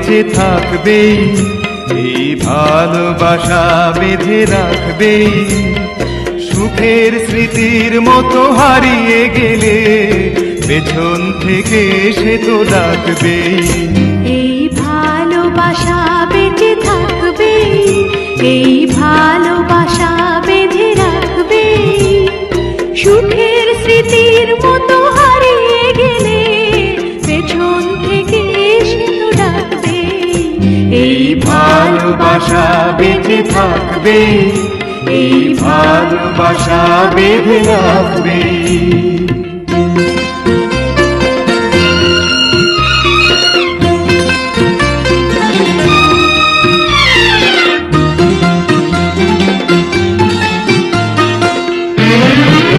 বেঁচে থাকবেই, এই ভালোবাসা বেঁধে রাখবেই। সুখের স্মৃতির মতো হারিয়ে গেলে পেছন থেকে সে তো ডাকবেই। এই ভালোবাসা বেঁচে থাকবে, এই ভালোবাসা বেঁধে রাখবে। সুখের স্মৃতির মতো হারিয়ে গেলে পেছন থেকে সে তো ডাকবে। এই ভালোবাসা বেঁচে থাকবে, এই ভালোবাসা বেঁধে রাখবে।